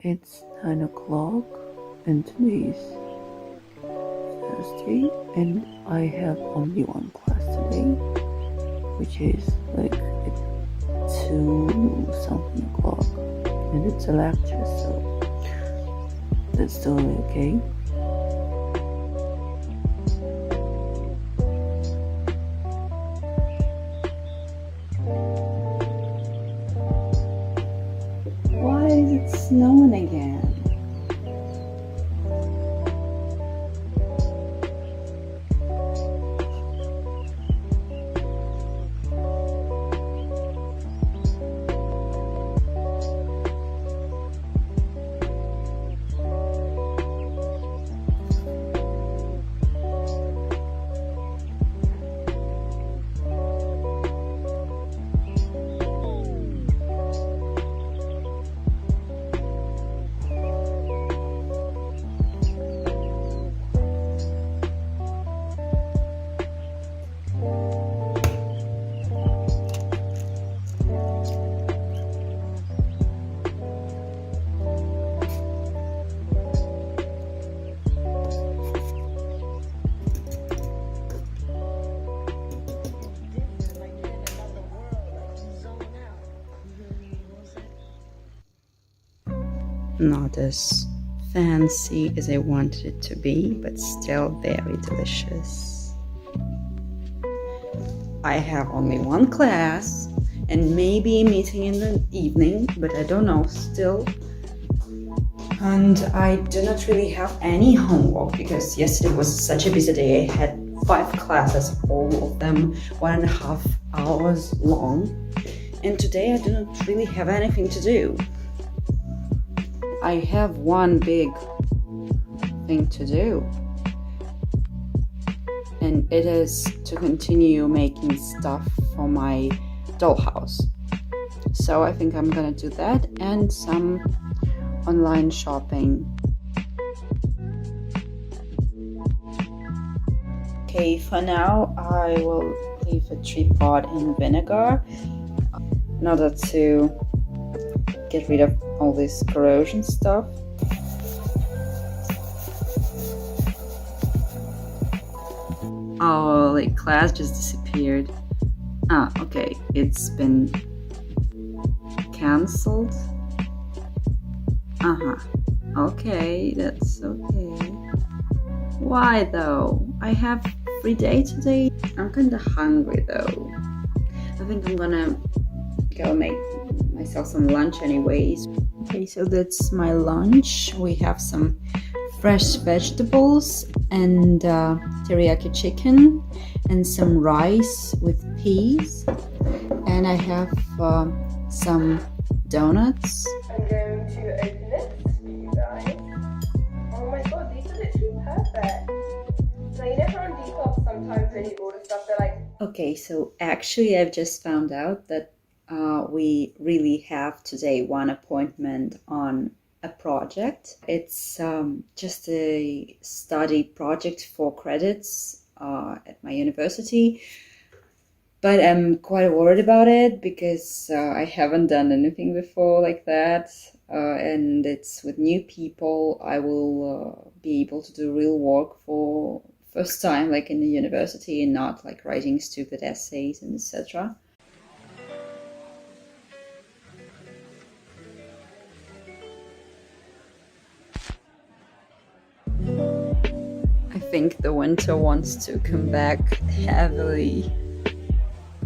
It's 9 o'clock and today's Thursday and I have only one class today, which is like at 2 something o'clock, and it's a lecture, so that's totally okay. Why is it snowing again? Not as fancy as I wanted it to be, but still very delicious. I have only one class and maybe a meeting in the evening, but I don't know still. And I do not really have any homework because yesterday was such a busy day. I had 5 classes, all of them 1.5 hours long. And today I do not really have anything to do. I have one big thing to do, and it is to continue making stuff for my dollhouse. So I think I'm gonna do that and some online shopping. Okay, for now I will leave a tripod in vinegar in order to get rid of all this corrosion stuff. Oh, like class just disappeared. Ah, okay, it's been cancelled. Okay, that's okay. Why though? I have free day today. I'm kinda hungry though. I think I'm gonna go make myself some lunch anyways. Okay, so that's my lunch. We have some fresh vegetables and teriyaki chicken and some rice with peas, and I have some donuts. I'm going to open this for you guys. Oh my god, these are literally perfect. So you know how on Depop sometimes when you order stuff they're like... Okay, so actually I've just found out that we really have today one appointment on a project. It's just a study project for credits at my university, but I'm quite worried about it because I haven't done anything before like that, and it's with new people. I will be able to do real work for first time, like in the university, and not like writing stupid essays and etc. I think the winter wants to come back heavily.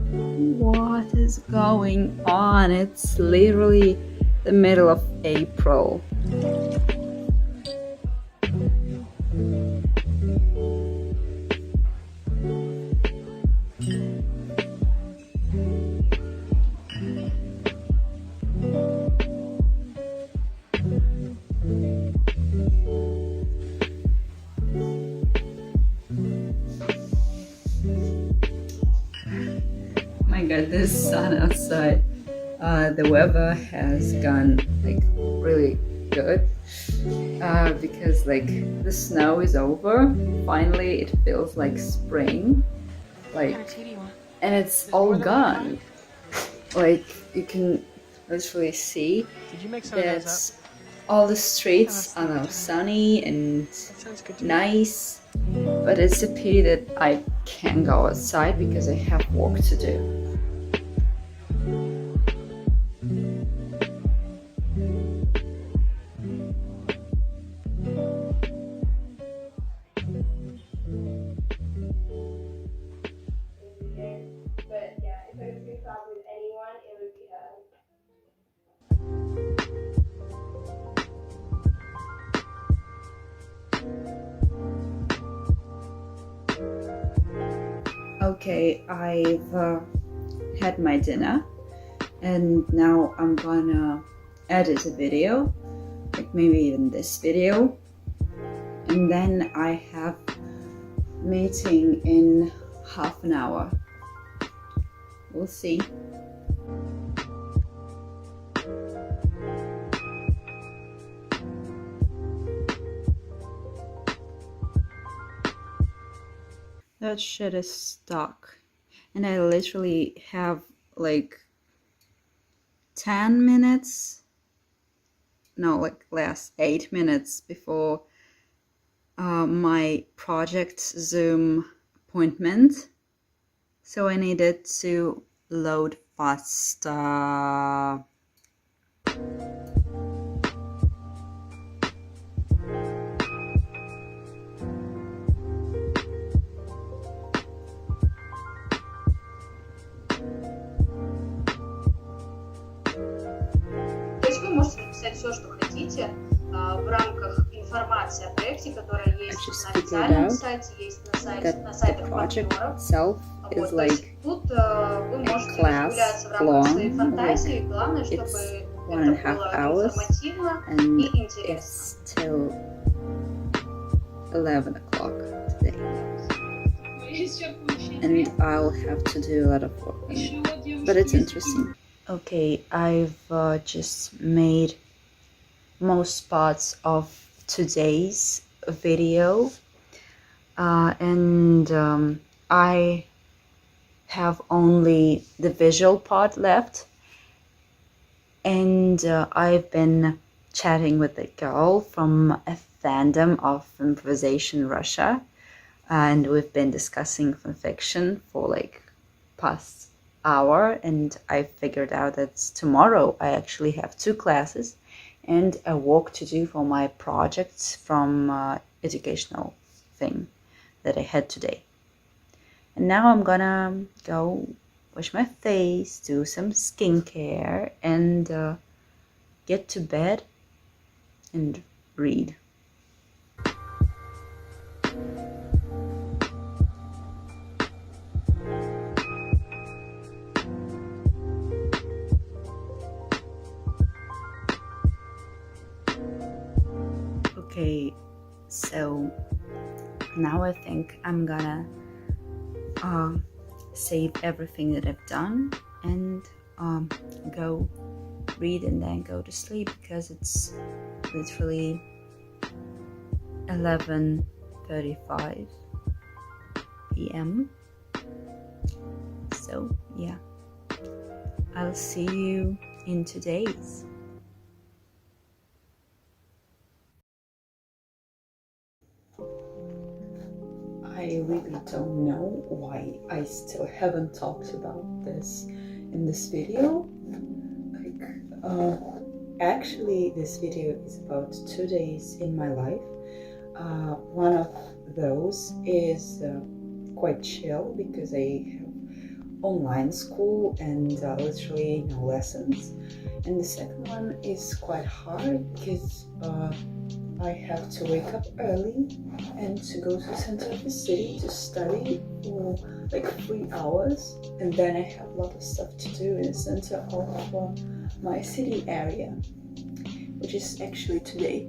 What is going on? It's literally the middle of April. My god, this sun outside. The weather has gone like really good because like the snow is over. Finally, it feels like spring, like, and it's all gone. Like you can literally see that All the streets are now sunny and nice, but it's a pity that I can't go outside because I have work to do. But yeah, if I was going to travel with anyone, it would be her. Okay, I've had my dinner and now I'm gonna edit a video, like maybe even this video, and then I have meeting in half an hour. We'll see. That shit is stuck. And I literally have like 10 minutes, no, like less, 8 minutes before my project Zoom appointment. So I needed to load faster. То есть вы можете написать все, что хотите в рамках информации о проекте, которая есть на официальном сайте, есть на сайтах партнеров. Вот, то есть тут вы можете разгуляться в рамках своей фантазии. Главное, чтобы это было информативно и интересно. 11 o'clock today. And I'll have to do a lot of work, but it's interesting. Okay, I've just made most parts of today's video, and I have only the visual part left, and I've been chatting with a girl from a fandom of improvisation Russia, and we've been discussing fanfiction for like past hour, and I figured out that tomorrow I actually have 2 classes and a work to do for my projects from educational thing that I had today. And now I'm gonna go wash my face, do some skincare, and get to bed and read. Okay, so now I think I'm gonna save everything that I've done and go read and then go to sleep, because it's literally 11:35 p.m. So yeah, I'll see you in today's. I really don't know why I still haven't talked about this in this video. Actually, this video is about 2 days in my life. One of those is quite chill because I have online school and literally no lessons. And the second one is quite hard because I have to wake up early and to go to the center of the city to study for like 3 hours, and then I have a lot of stuff to do in the center of my city area, which is actually today.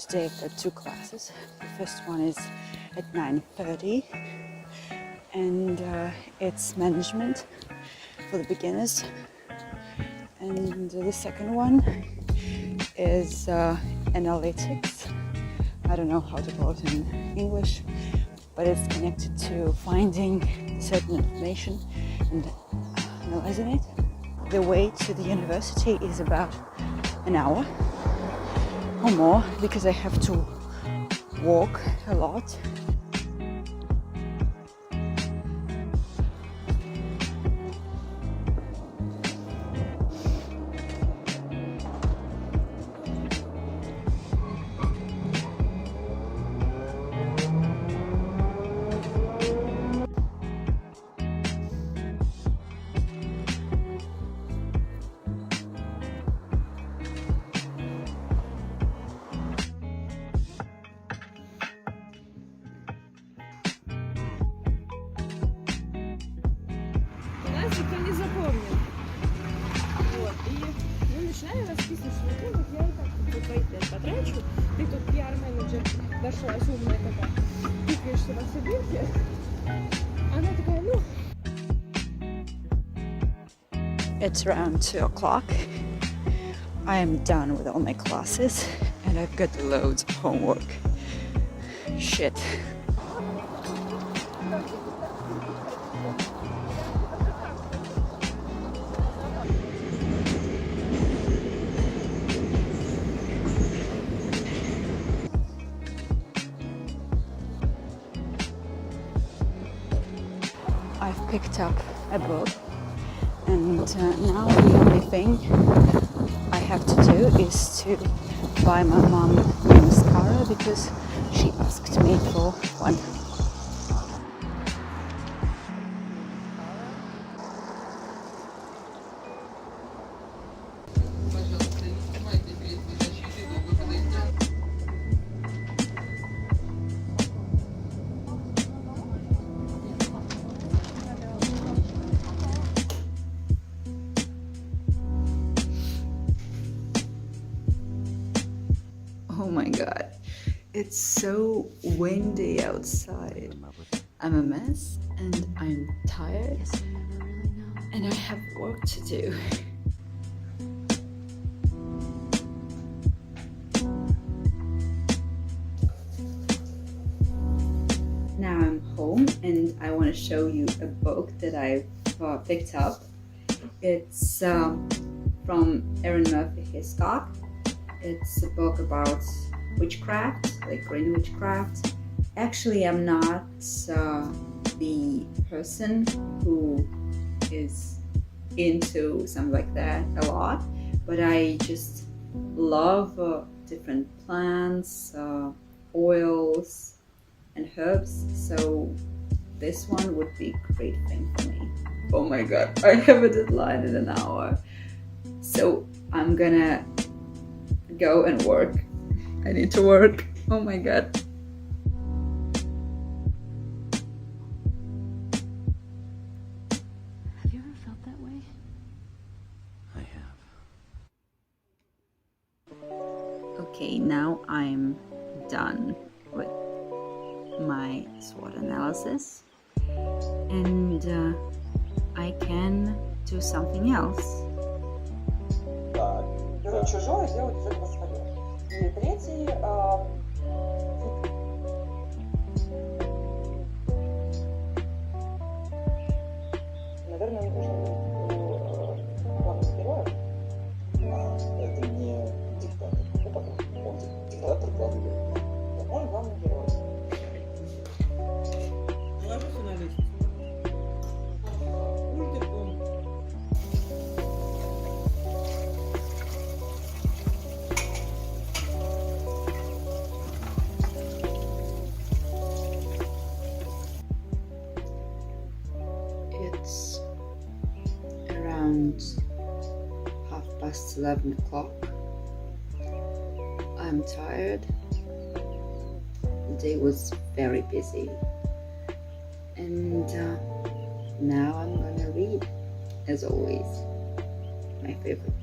today I've got two classes. The first one is at 9:30 and it's management for the beginners. And the second one is analytics. I don't know how to call it in English, but it's connected to finding certain information and analyzing it. The way to the university is about an hour or more because I have to walk a lot. Никто не запомнил. Вот. И мы начинаем расписывать, что вот я и так тут твои лет потрачу. Ты тут пиар-менеджер нашлась умная такая. Тыкаешься на все бирки. Она такая, ну... It's around 2 o'clock. I am done with all my classes and I've got loads of homework. Shit. I've picked up a book and now the only thing I have to do is to buy my mom new mascara because she asked me for one. Oh my god, it's so windy outside. I'm a mess and I'm tired and I have work to do. Now I'm home and I want to show you a book that I've picked up. It's from Erin Murphy Hiscock. It's a book about witchcraft, like green witchcraft. Actually, I'm not the person who is into something like that a lot, but I just love different plants, oils, and herbs. So this one would be a great thing for me. Oh my god, I have a deadline in an hour. So I'm gonna go and work. I need to work. Oh my god. Have you ever felt that way? I have. Okay, now I'm done with my SWOT analysis and I can do something else. Берут чужое, делают из этого свое. И третий наверное, не нужно главных героев. Это не диктатор. Он диктатор, главный герой. Он главный герой. Ложись на лист. Мультиком. It's around 11:30 o'clock. I'm tired. The day was very busy. And now I'm gonna read, as always, my favorite